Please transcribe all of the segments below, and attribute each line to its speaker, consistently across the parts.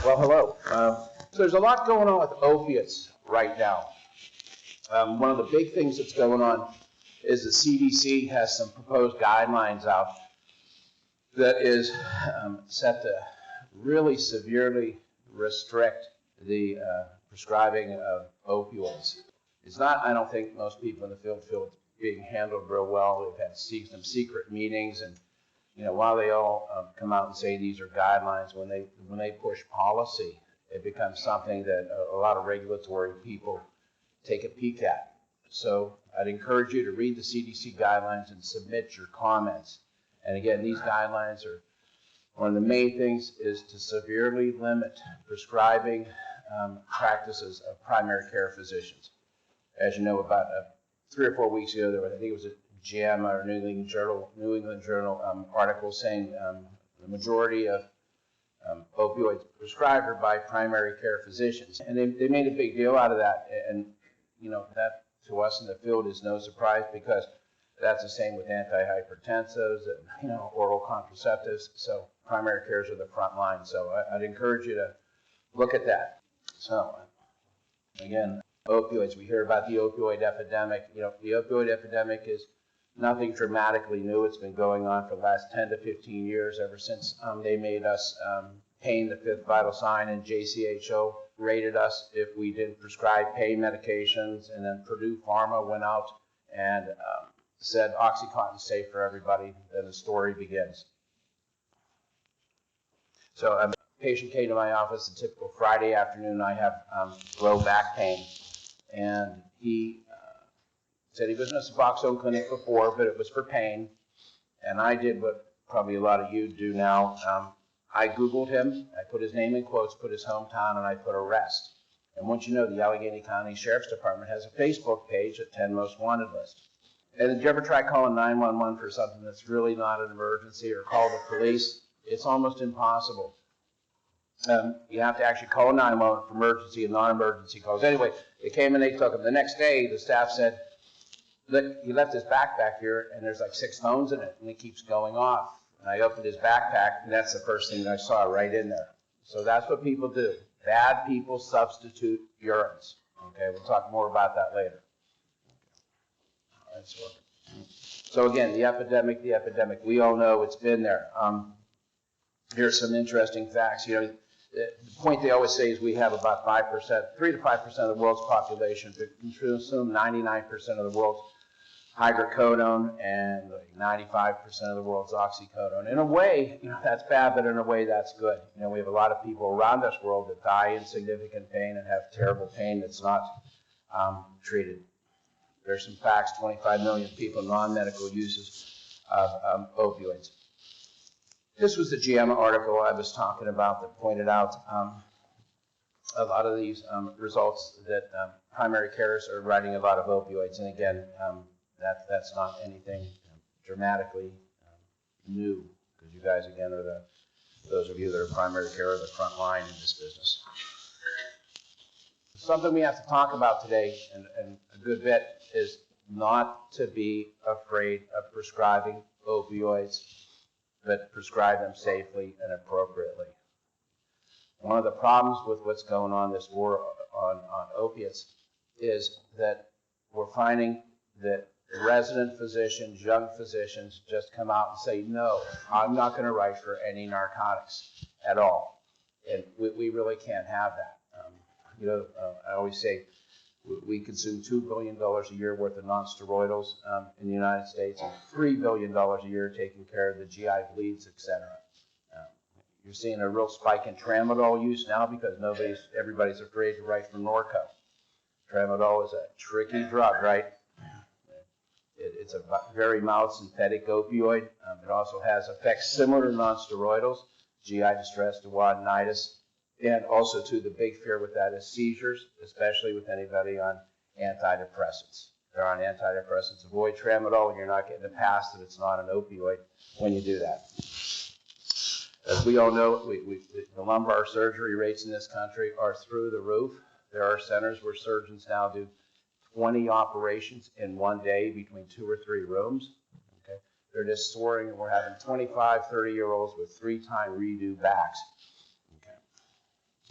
Speaker 1: Well, hello. So there's a lot going on with opiates right now. One of the big things that's going on is the CDC has some proposed guidelines out that is set to really severely restrict the prescribing of opioids. It's not, I don't think most people in the field feel it's being handled real well. We've had some secret meetings, and while they all come out and say these are guidelines, when they push policy, it becomes something that a lot of regulatory people take a peek at. So I'd encourage you to read the CDC guidelines and submit your comments. And again, these guidelines are, one of the main things is to severely limit prescribing practices of primary care physicians. As you know, about 3 or 4 weeks ago, there was, I think it was a JAMA or New England Journal article saying the majority of opioids prescribed are by primary care physicians. And they made a big deal out of that. And, that to us in the field is no surprise, because that's the same with antihypertensives and, oral contraceptives. So primary cares are the front line. So I'd encourage you to look at that. So, again, opioids, we hear about the opioid epidemic. The opioid epidemic is nothing dramatically new. It's been going on for the last 10 to 15 years, ever since they made us pain the fifth vital sign, and JCHO rated us if we didn't prescribe pain medications, and then Purdue Pharma went out and said OxyContin's safe for everybody. Then the story begins. So a patient came to my office a typical Friday afternoon. I have low back pain, and he said he was in a Suboxone clinic before, but it was for pain. And I did what probably a lot of you do now. I Googled him, I put his name in quotes, put his hometown, and I put arrest. And once you know, the Allegheny County Sheriff's Department has a Facebook page, a 10 Most Wanted list. And did you ever try calling 911 for something that's really not an emergency, or call the police? It's almost impossible. You have to actually call 911 for emergency and non-emergency calls. Anyway, they came and they took him. The next day, the staff said, look, he left his backpack here, and there's like 6 phones in it, and it keeps going off. And I opened his backpack, and that's the first thing that I saw right in there. So that's what people do. Bad people substitute urines. Okay, we'll talk more about that later. So again, the epidemic, we all know it's been there. Here's some interesting facts. The point they always say is we have about 5%, 3 to 5% of the world's population, but you should assume 99% of the world's hydrocodone and 95% of the world's oxycodone. In a way, that's bad, but in a way that's good. We have a lot of people around this world that die in significant pain and have terrible pain that's not treated. There's some facts: 25 million people, non-medical uses of opioids. This was the JAMA article I was talking about that pointed out a lot of these results that primary carers are writing a lot of opioids. And again, that's not anything dramatically new, because you guys, again, are those of you that are primary care, are the front line in this business. Something we have to talk about today, and a good bit, is not to be afraid of prescribing opioids, but prescribe them safely and appropriately. One of the problems with what's going on, this war on opiates, is that we're finding that resident physicians, young physicians, just come out and say, no, I'm not going to write for any narcotics at all. And we really can't have that. I always say we consume $2 billion a year worth of non-steroidals in the United States, and $3 billion a year taking care of the GI bleeds, etc. You're seeing a real spike in tramadol use now because everybody's afraid to write for Norco. Tramadol is a tricky drug, right? It's a very mild synthetic opioid. It also has effects similar to non-steroidals, GI distress, duodenitis, and also, too, the big fear with that is seizures, especially with anybody on antidepressants. If they're on antidepressants, avoid tramadol, and you're not getting a pass that it's not an opioid when you do that. As we all know, the lumbar surgery rates in this country are through the roof. There are centers where surgeons now do 20 operations in one day between 2 or 3 rooms. Okay? They're just soaring, and we're having 25, 30-year-olds with 3-time redo backs. Okay?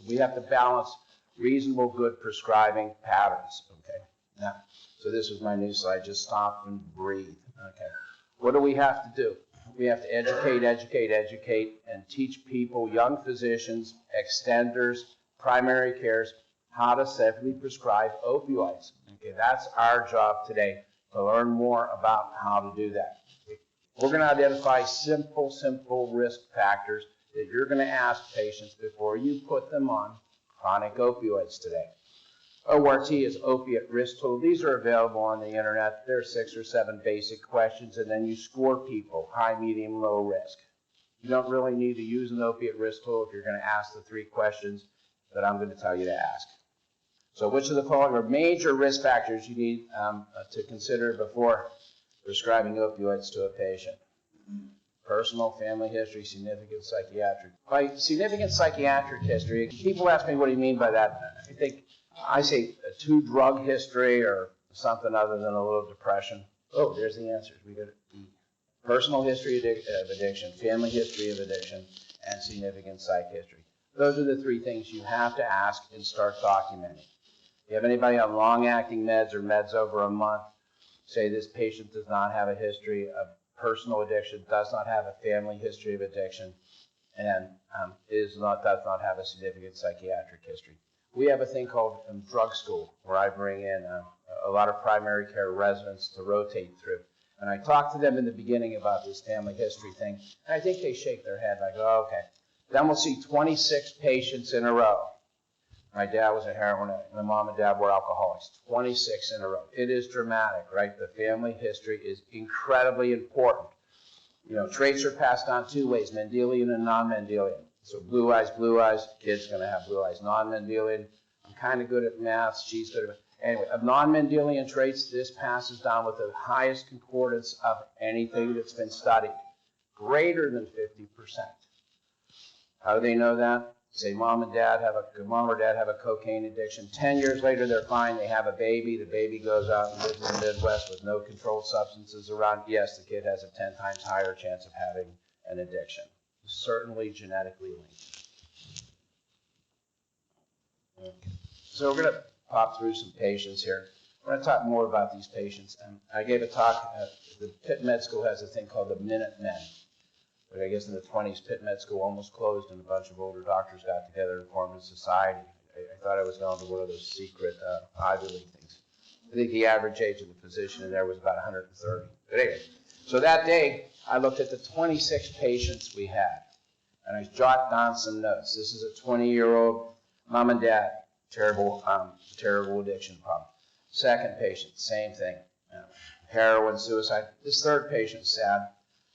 Speaker 1: We have to balance reasonable, good prescribing patterns, okay? Now, so this was my new slide, just stop and breathe, okay? What do we have to do? We have to educate, and teach people, young physicians, extenders, primary cares, how to safely prescribe opioids. Okay, that's our job today, to learn more about how to do that. We're going to identify simple risk factors that you're going to ask patients before you put them on chronic opioids today. ORT is opiate risk tool. These are available on the internet. There are 6 or 7 basic questions, and then you score people, high, medium, low risk. You don't really need to use an opiate risk tool if you're going to ask the 3 questions that I'm going to tell you to ask. So which of the following are major risk factors you need to consider before prescribing opioids to a patient? Personal, family history, significant psychiatric. By significant psychiatric history, people ask me, what do you mean by that? I say a 2-drug history or something other than a little depression. Oh, there's the answers. We got E. Personal history of addiction, family history of addiction, and significant psych history. Those are the 3 things you have to ask and start documenting. If you have anybody on long-acting meds or meds over a month, say this patient does not have a history of personal addiction, does not have a family history of addiction, and does not have a significant psychiatric history. We have a thing called drug school, where I bring in a lot of primary care residents to rotate through. And I talk to them in the beginning about this family history thing, and I think they shake their head like, oh, okay. Then we'll see 26 patients in a row. My dad was a heroin addict. My mom and dad were alcoholics. 26 in a row. It is dramatic, right? The family history is incredibly important. You know, traits are passed on 2 ways, Mendelian and non-Mendelian. So blue eyes, kid's going to have blue eyes. Non-Mendelian, I'm kind of good at math, she's good at math. Anyway, of non-Mendelian traits, this passes down with the highest concordance of anything that's been studied, greater than 50%. How do they know that? Say mom or dad have a cocaine addiction. 10 years later, they're fine. They have a baby. The baby goes out and lives in the Midwest with no controlled substances around. Yes, the kid has a 10 times higher chance of having an addiction. Certainly genetically linked. Okay. So we're going to pop through some patients here. We're going to talk more about these patients. And I gave a talk at the Pitt Med School has a thing called the Minutemen. But I guess in the 20s, Pitt Med School almost closed, and a bunch of older doctors got together and formed a society. I thought I was going to one of those secret Ivy League things. I think the average age of the physician in there was about 130. But anyway, so that day, I looked at the 26 patients we had, and I jotted down some notes. This is a 20-year-old mom and dad, terrible addiction problem. Second patient, same thing, heroin, suicide. This third patient, sad.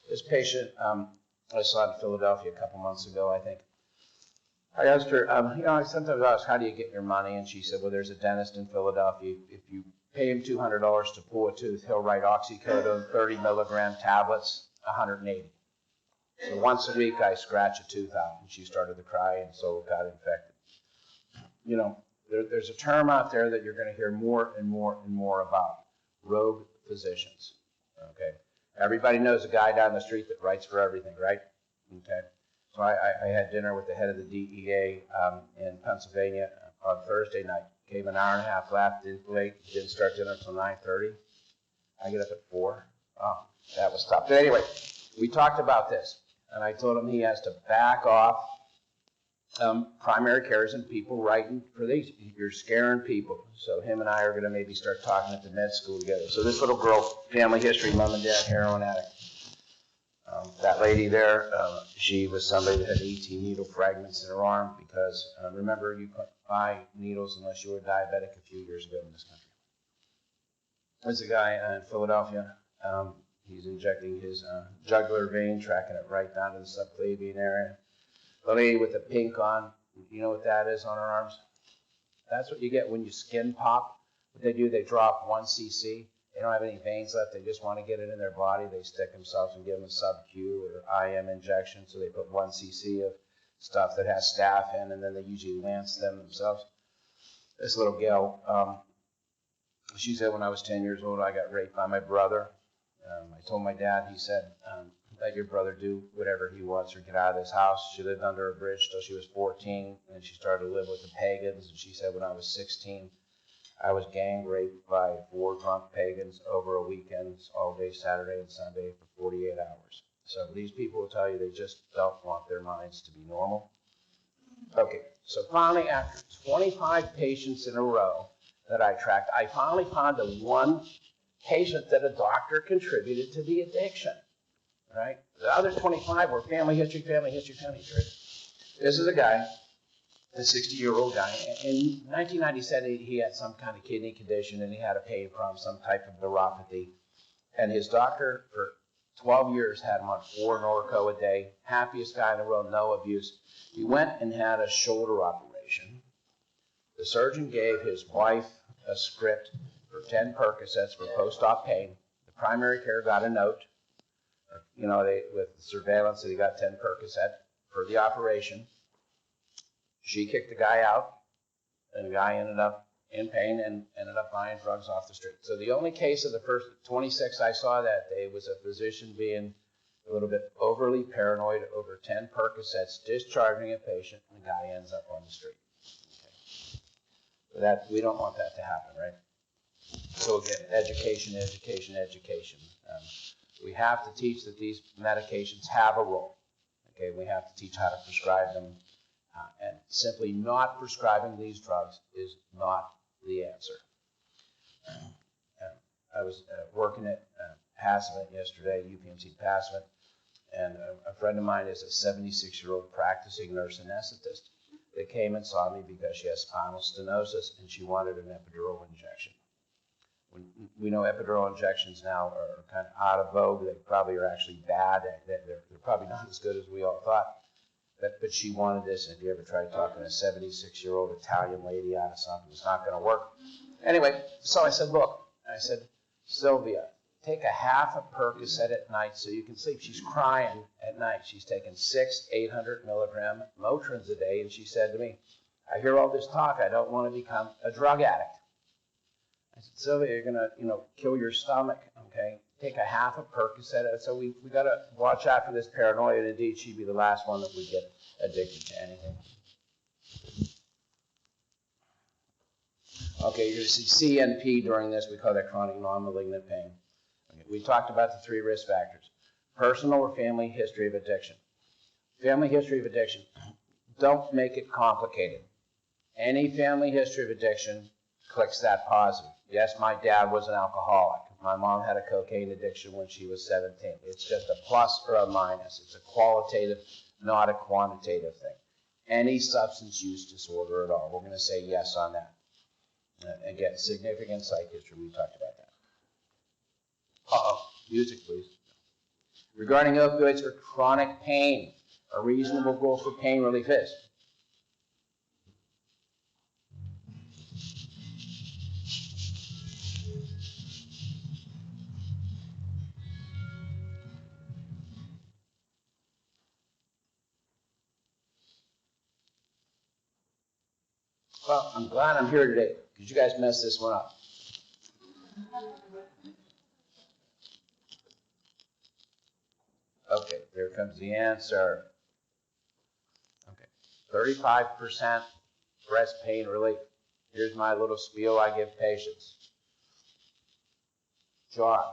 Speaker 1: This patient, I saw in Philadelphia a couple months ago, I think. I asked her, I sometimes ask, how do you get your money? And she said, well, there's a dentist in Philadelphia. If you pay him $200 to pull a tooth, he'll write oxycodone, 30 milligram tablets, 180. So once a week, I scratch a tooth out, and she started to cry, and so it got infected. You know, there's a term out there that you're going to hear more and more about, rogue physicians, okay? Everybody knows a guy down the street that writes for everything, right? Okay. So I had dinner with the head of the DEA in Pennsylvania on Thursday night. Came an hour and a half late, didn't start dinner until 9:30. I get up at 4. Oh, that was tough. But anyway, we talked about this, and I told him he has to back off primary cares and people writing for these. You're scaring people. So him and I are going to maybe start talking at the med school together. So this little girl, family history, mom and dad, heroin addict. That lady there, she was somebody that had 18 needle fragments in her arm because, remember, you couldn't buy needles unless you were diabetic a few years ago in this country. There's a guy in Philadelphia. He's injecting his jugular vein, tracking it right down to the subclavian area. The lady with the pink on, you know what that is on her arms? That's what you get when you skin pop. What they do, they drop 1 cc. They don't have any veins left. They just want to get it in their body. They stick themselves and give them a sub-Q or IM injection. So they put 1 cc of stuff that has staph in, and then they usually lance them themselves. This little gal, she said when I was 10 years old, I got raped by my brother. I told my dad, he said, let your brother do whatever he wants or get out of this house. She lived under a bridge till she was 14, and she started to live with the pagans. And she said, when I was 16, I was gang raped by 4 drunk pagans over a weekend, all day Saturday and Sunday for 48 hours. So these people will tell you they just don't want their minds to be normal. Okay, so finally, after 25 patients in a row that I tracked, I finally found the one patient that a doctor contributed to the addiction, right? The other 25 were family history, family history, family history. This is a guy, a 60-year-old guy. In 1997, he had some kind of kidney condition, and he had a pain from some type of neuropathy. And his doctor, for 12 years, had him on 4 Norco a day. Happiest guy in the world, no abuse. He went and had a shoulder operation. The surgeon gave his wife a script for 10 Percocets for post-op pain. The primary care got a note, with the surveillance that he got 10 Percocet for the operation. She kicked the guy out, and the guy ended up in pain and ended up buying drugs off the street. So the only case of the first 26 I saw that day was a physician being a little bit overly paranoid over 10 Percocets, discharging a patient, and the guy ends up on the street. Okay. So that, we don't want that to happen, right? So again, education, education, education. We have to teach that these medications have a role. Okay, we have to teach how to prescribe them, and simply not prescribing these drugs is not the answer. I was working at Passivant yesterday, UPMC Passivant, and a friend of mine is a 76-year-old practicing nurse anesthetist that came and saw me because she has spinal stenosis and she wanted an epidural injection. We know epidural injections now are kind of out of vogue. They probably are actually bad. They're probably not as good as we all thought. But she wanted this, and if you ever tried talking to a 76-year-old Italian lady out of something, it's not going to work. Anyway, so I said, look, Sylvia, take a half a Percocet at night so you can sleep. She's crying at night. She's taking 6 800-milligram Motrins a day, and she said to me, I hear all this talk. I don't want to become a drug addict. I said, Sylvia, you're going to, kill your stomach, okay? Take a half a Percocet. So we got to watch out for this paranoia, and indeed, she'd be the last one that would get addicted to anything. Okay, you're going to see CNP during this. We call that chronic non-malignant pain. Okay, we talked about the 3 risk factors. Personal or family history of addiction. Family history of addiction. Don't make it complicated. Any family history of addiction clicks that positive. Yes, my dad was an alcoholic. My mom had a cocaine addiction when she was 17. It's just a plus or a minus. It's a qualitative, not a quantitative thing. Any substance use disorder at all, we're going to say yes on that. Again, significant psych history, we talked about that. Music, please. Regarding opioids for chronic pain, a reasonable goal for pain relief is? Well, I'm glad I'm here today, because you guys messed this one up. Okay, there comes the answer. Okay, 35% breast pain relief. Here's my little spiel I give patients. John,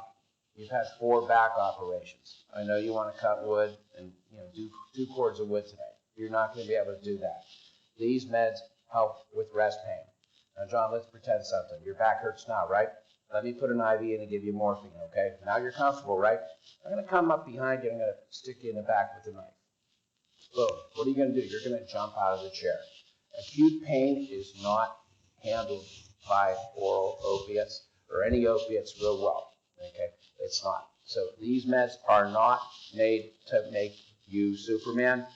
Speaker 1: you've had 4 back operations. I know you want to cut wood and do 2 cords of wood today. You're not going to be able to do that. These meds help with breast pain. Now, John, let's pretend something. Your back hurts now, right? Let me put an IV in and give you morphine, okay? Now you're comfortable, right? I'm going to come up behind you and I'm going to stick you in the back with a knife. Boom. What are you going to do? You're going to jump out of the chair. Acute pain is not handled by oral opiates or any opiates real well, okay? It's not. So these meds are not made to make you Superman.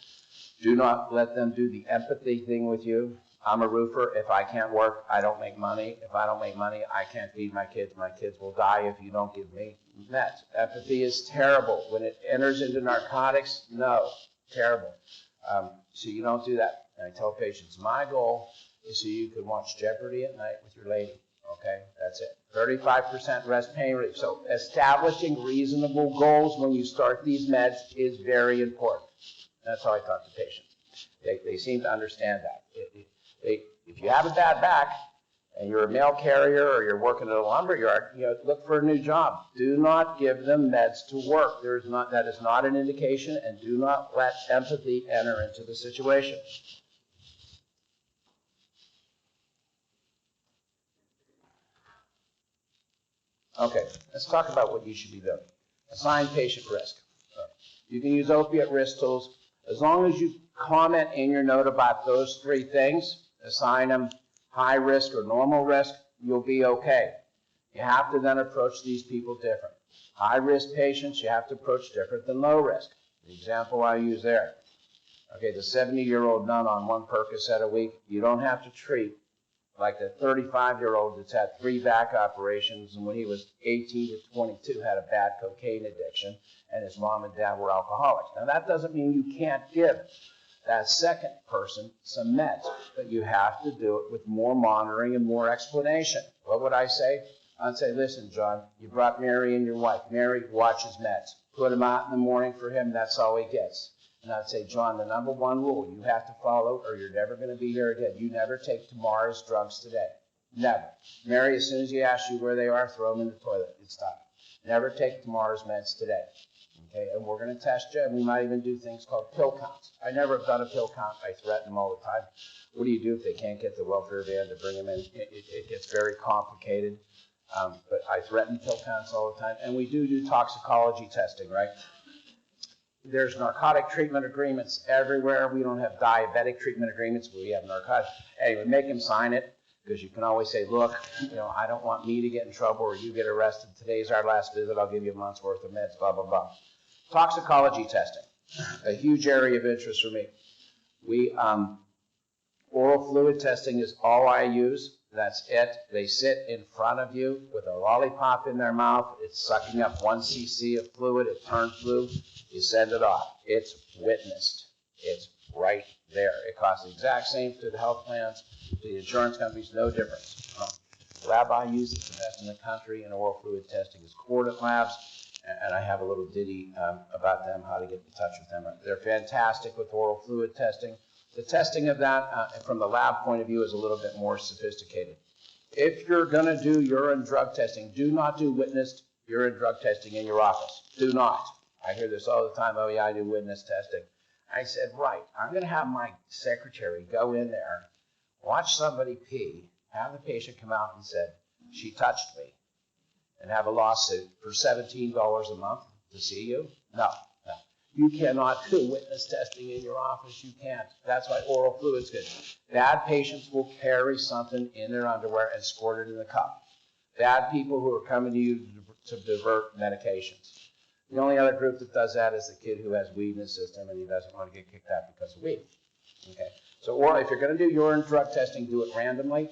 Speaker 1: Do not let them do the empathy thing with you. I'm a roofer. If I can't work, I don't make money. If I don't make money, I can't feed my kids. My kids will die if you don't give me meds. Empathy is terrible. When it enters into narcotics, no, terrible. So you don't do that. And I tell patients, my goal is so you can watch Jeopardy at night with your lady. Okay, that's it. 35% rest pain relief. So establishing reasonable goals when you start these meds is very important. That's how I talk to patients. They seem to understand that. If you have a bad back and you're a mail carrier or you're working at a lumber yard, look for a new job. Do not give them meds to work. That is not an indication, and do not let empathy enter into the situation. Okay, let's talk about what you should be doing. Assign patient risk. You can use opiate risk tools. As long as you comment in your note about those three things, assign them high risk or normal risk, you'll be okay. You have to then approach these people different. High risk patients you have to approach different than low risk. The example I use there. Okay, the 70-year-old nun on 1 Percocet a week, you don't have to treat like the 35-year-old that's had 3 back operations and when he was 18 to 22 had a bad cocaine addiction and his mom and dad were alcoholics. Now that doesn't mean you can't give that second person some meds, but you have to do it with more monitoring and more explanation. What would I say? I'd say, listen, John, you brought Mary and your wife. Mary watches meds. Put him out in the morning for him, that's all he gets. And I'd say, John, the number 1 rule you have to follow or you're never going to be here again. You never take tomorrow's drugs today. Never. Mary, as soon as he asks you where they are, throw them in the toilet. It's done. Never take tomorrow's meds today. Okay, and we're going to test you, and we might even do things called pill counts. I never have done a pill count. I threaten them all the time. What do you do if they can't get the welfare van to bring them in? It gets very complicated, but I threaten pill counts all the time. And we do toxicology testing, right? There's narcotic treatment agreements everywhere. We don't have diabetic treatment agreements, but we have narcotic. Anyway, make him sign it, because you can always say, look, I don't want me to get in trouble or you get arrested. Today's our last visit. I'll give you a month's worth of meds, blah, blah, blah. Toxicology testing, a huge area of interest for me. Oral fluid testing is all I use. That's it. They sit in front of you with a lollipop in their mouth. It's sucking up 1 cc of fluid. It turns blue. You send it off. It's witnessed. It's right there. It costs the exact same to the health plans, to the insurance companies, no difference. The lab I use is the best in the country in oral fluid testing is Coordinate Labs, and I have a little ditty about them, how to get in touch with them. They're fantastic with oral fluid testing. The testing of that from the lab point of view is a little bit more sophisticated. If you're going to do urine drug testing, do not do witnessed urine drug testing in your office. Do not. I hear this all the time, oh yeah, I do witness testing. I said, right, I'm going to have my secretary go in there, watch somebody pee, have the patient come out and said, she touched me, and have a lawsuit for $17 a month to see you? No. You cannot do witness testing in your office. You can't. That's why oral fluid's good. Bad patients will carry something in their underwear and squirt it in the cup. Bad people who are coming to you to divert medications. The only other group that does that is the kid who has weed in his system and he doesn't want to get kicked out because of weed. Okay. So if you're going to do urine drug testing, do it randomly.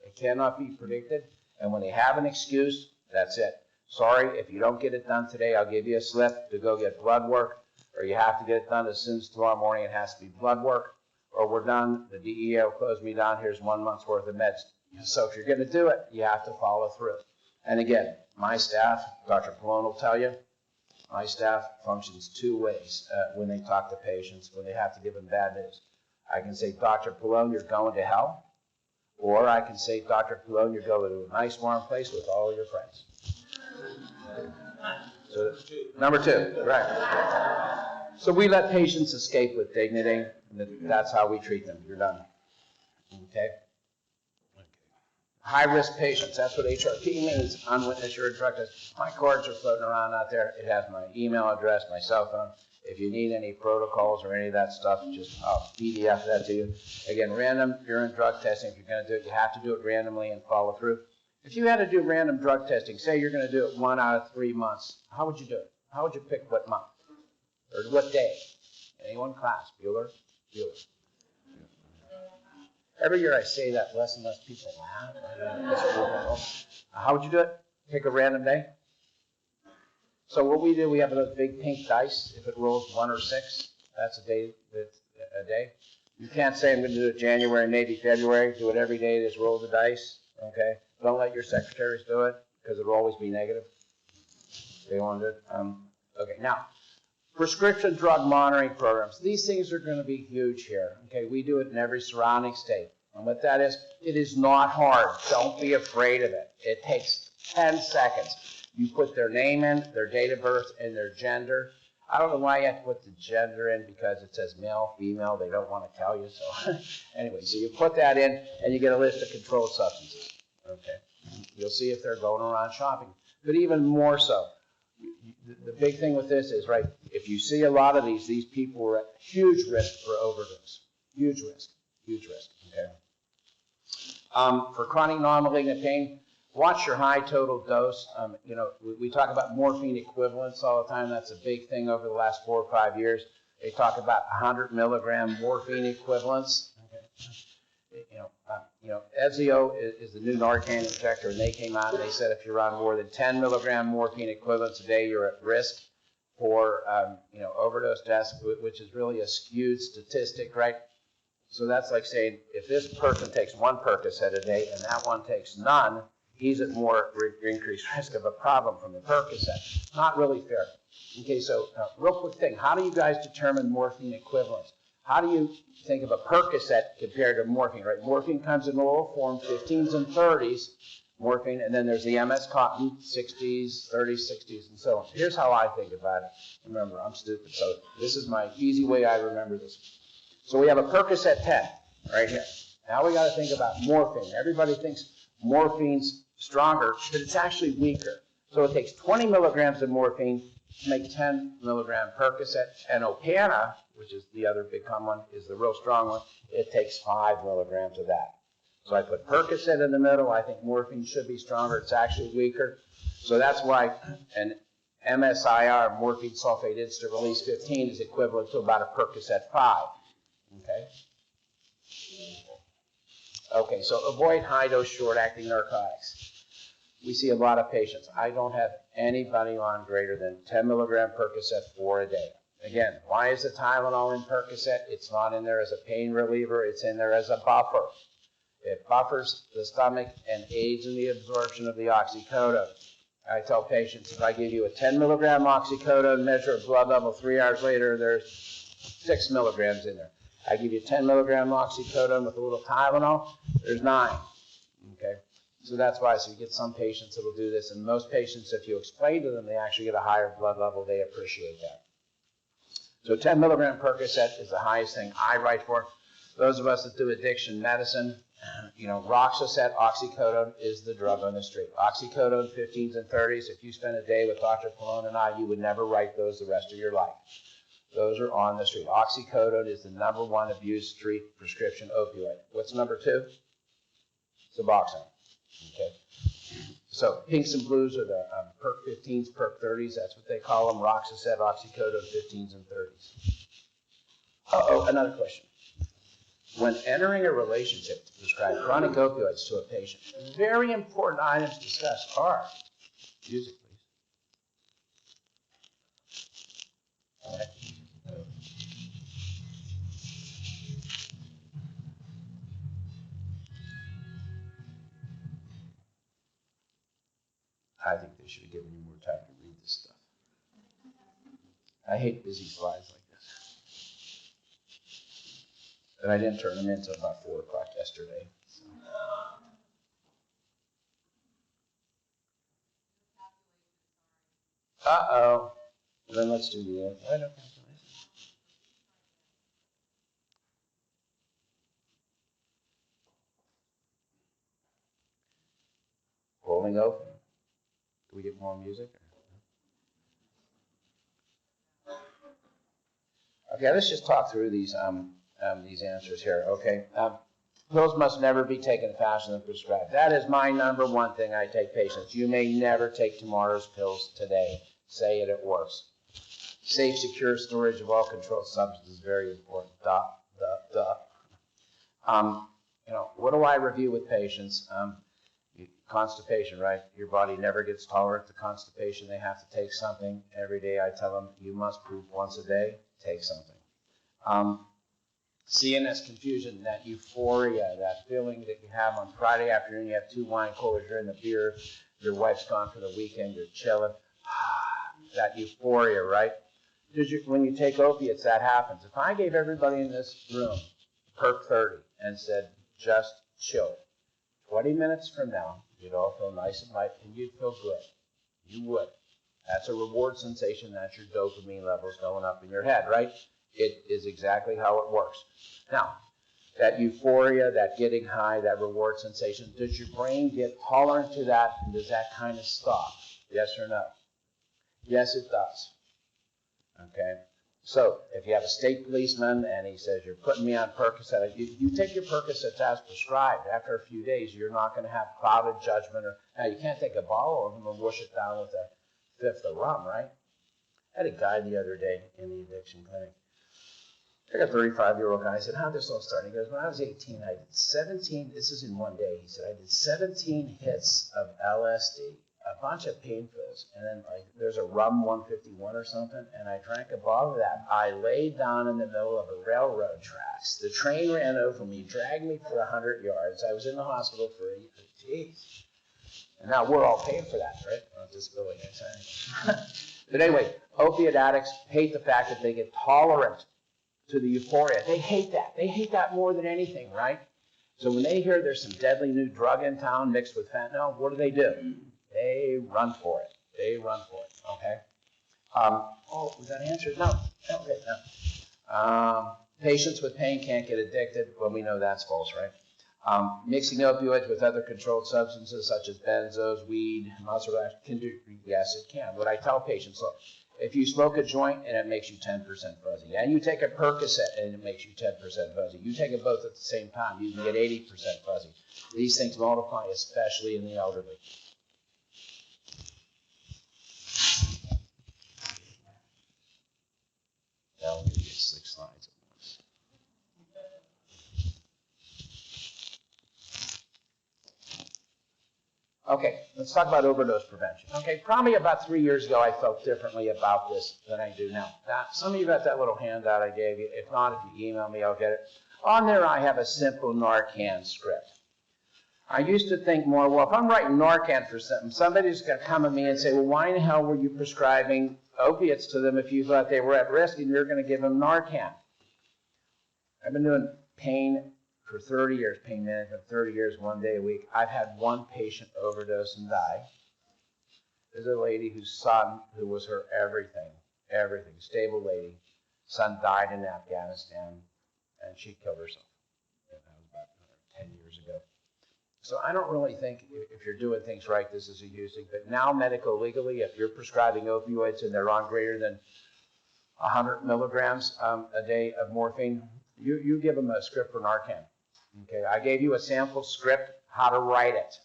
Speaker 1: It cannot be predicted. And when they have an excuse, that's it. Sorry, if you don't get it done today, I'll give you a slip to go get blood work. Or you have to get it done as soon as tomorrow morning. It has to be blood work. Or we're done. The DEA will close me down. Here's 1 month's worth of meds. So if you're going to do it, you have to follow through. And again, my staff, Dr. Pallone will tell you, my staff functions 2 ways when they talk to patients, when they have to give them bad news. I can say, Dr. Pallone, you're going to hell. Or I can say, Dr. Pallone, you're going to a nice warm place with all your friends. So, number 2, right. So we let patients escape with dignity. That's how we treat them. You're done. Okay? High-risk patients, that's what HRT means, unwitnessed urine drug test. My cards are floating around out there. It has my email address, my cell phone. If you need any protocols or any of that stuff, just I'll PDF that to you. Again, random urine drug testing, if you're going to do it, you have to do it randomly and follow through. If you had to do random drug testing, say you're going to do it 1 out of 3 months, how would you do it? How would you pick what month? Or what day? Anyone? Class? Bueller? Bueller. Every year I say that, less and less people laugh. How would you do it? Pick a random day? So what we do, we have those big pink dice. If it rolls 1 or 6, that's a day. You can't say I'm going to do it January, maybe February. Do it every day. Just roll the dice. Okay? Don't let your secretaries do it. because it'll always be negative. They wanted it. Okay, now, prescription drug monitoring programs. These things are going to be huge here. Okay, we do it in every surrounding state. And what that is, it is not hard. Don't be afraid of it. It takes 10 seconds. You put their name in, their date of birth, and their gender. I don't know why you have to put the gender in, because it says male, female. They don't want to tell you. So anyway, so you put that in, and you get a list of controlled substances. Okay, you'll see if they're going around shopping. But even more so, the big thing with this is, right, if you see a lot of these people are at huge risk for overdose. Huge risk, okay? For chronic non-malignant pain, watch your high total dose. You know, we talk about morphine equivalents all the time. That's a big thing over the last 4 or 5 years. They talk about 100 milligram morphine equivalents. Okay. You know, Ezio is the new Narcan injector, and they came out and they said if you're on more than 10 milligram morphine equivalents a day, you're at risk for you know, overdose deaths, which is really a skewed statistic, right? So that's like saying if this person takes 1 Percocet a day and that one takes none, he's at more increased risk of a problem from the Percocet. Not really fair. Okay, so real quick thing, how do you guys determine morphine equivalents? How do you think of a Percocet compared to morphine, right? Morphine comes in oral form, 15s and 30s, morphine, and then there's the MS Cotton, 60s, 30s, 60s, and so on. Here's how I think about it. Remember, I'm stupid, so this is my easy way I remember this. So we have a Percocet 10 right here. Now we got to think about morphine. Everybody thinks morphine's stronger, but it's actually weaker. So it takes 20 milligrams of morphine to make 10 milligram Percocet, and Opana, which is the other big common one, is the real strong one. It takes 5 milligrams of that. So I put Percocet in the middle. I think morphine should be stronger. It's actually weaker. So that's why an MSIR, morphine sulfate instant release 15, is equivalent to about a Percocet 5. Okay? Okay, so avoid high-dose, short-acting narcotics. We see a lot of patients. I don't have anybody on greater than 10 milligram Percocet 4 a day. Again, why is the Tylenol in Percocet? It's not in there as a pain reliever. It's in there as a buffer. It buffers the stomach and aids in the absorption of the oxycodone. I tell patients, if I give you a 10 milligram oxycodone, measure a blood level 3 hours later, there's 6 milligrams in there. I give you 10 milligram oxycodone with a little Tylenol, there's 9. Okay? So that's why, so you get some patients that will do this, and most patients, if you explain to them, they actually get a higher blood level, they appreciate that. So 10 milligram Percocet is the highest thing I write for. Those of us that do addiction medicine, you know, Roxicet, oxycodone is the drug on the street. Oxycodone, 15s and 30s. If you spend a day with Dr. Pallone and I, you would never write those the rest of your life. Those are on the street. Oxycodone is the #1 abuse street prescription opioid. What's number 2? Suboxone. Okay. So pinks and blues are the Perc 15s, Perc 30s. That's what they call them. Roxicet, oxycodone, 15s and 30s. Uh-oh, another question. When entering a relationship to prescribe chronic opioids to a patient, very important items discussed are, music please. Okay. I think they should have given you more time to read this stuff. I hate busy slides like this. But I didn't turn them in until about 4 o'clock yesterday. So. Uh-oh. Then let's do the other. Rolling open. Do we get more music? Okay, let's just talk through these answers here, okay? Pills must never be taken faster than prescribed. That is my #1 thing I take patients. You may never take tomorrow's pills today. Say it works. Safe, secure storage of all controlled substances is very important. You know, what do I review with patients? Constipation, right? Your body never gets tolerant to constipation. They have to take something. Every day I tell them, you must poop once a day. Take something. CNS confusion, that euphoria, that feeling that you have on Friday afternoon, you have 2 wine coolers, you're in the beer Your wife's gone for the weekend, you're chilling. That euphoria, right? When you take opiates, that happens. If I gave everybody in this room Perk 30 and said, just chill, 20 minutes from now, you'd all feel nice and light, and you'd feel good. You would. That's a reward sensation. That's your dopamine levels going up in your head, right? It is exactly how it works. Now, that euphoria, that getting high, that reward sensation, does your brain get tolerant to that, and does that kind of stop? Yes or no? Yes, it does. Okay? So, if you have a state policeman and he says, you're putting me on Percocet, you take your Percocets as prescribed. After a few days, you're not going to have clouded judgment. Now, you can't take a bottle of them and wash it down with a fifth of rum, right? I had a guy the other day in the addiction clinic. I got a 35-year-old guy. I said, how'd this all start? He goes, when I was 18, I did 17, this is in one day. He said, I did 17 hits of LSD, a bunch of pain pills, and then there's a rum 151 or something, and I drank a bottle of that. I laid down in the middle of a railroad tracks. The train ran over me, dragged me for 100 yards. I was in the hospital for 8 days. And now we're all paying for that, right? On disability, But anyway, opiate addicts hate the fact that they get tolerant to the euphoria. They hate that. They hate that more than anything, right? So when they hear there's some deadly new drug in town mixed with fentanyl, what do? They run for it. They run for it, okay? Was that answered? No. Okay, no. Patients with pain can't get addicted. Well, we know that's false, right? Mixing opioids with other controlled substances such as benzos, weed, muscle relaxants can do, yes, it can. What I tell patients, look, if you smoke a joint and it makes you 10% fuzzy, and you take a Percocet and it makes you 10% fuzzy, you take them both at the same time, you can get 80% fuzzy. These things multiply, especially in the elderly. Now I'm going to get 6 slides at once. Okay, let's talk about overdose prevention. Okay, probably about 3 years ago, I felt differently about this than I do now. Now, some of you got that little handout I gave you. If not, if you email me, I'll get it. On there, I have a simple Narcan script. I used to think more, well, if I'm writing Narcan for something, somebody's going to come at me and say, well, why in the hell were you prescribing opiates to them if you thought they were at risk and you're going to give them Narcan? I've been doing pain for 30 years, pain management, 30 years, 1 day a week. I've had one patient overdose and die. There's a lady whose son, who was her everything, stable lady, son died in Afghanistan, and she killed herself. That was about 10 years ago. So I don't really think if you're doing things right, this is a using. But now, medico-legally, if you're prescribing opioids and they're on greater than 100 milligrams a day of morphine, you give them a script for Narcan. Okay, I gave you a sample script, how to write it.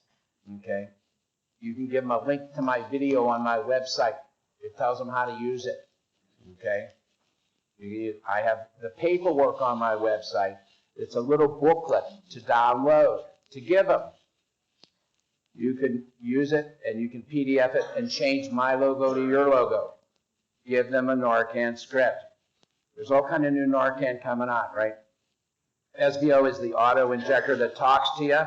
Speaker 1: Okay, you can give them a link to my video on my website. It tells them how to use it. Okay, I have the paperwork on my website. It's a little booklet to download, to give them. You can use it and you can PDF it and change my logo to your logo. Give them a Narcan script. There's all kind of new Narcan coming out, right? SVO is the auto injector that talks to you.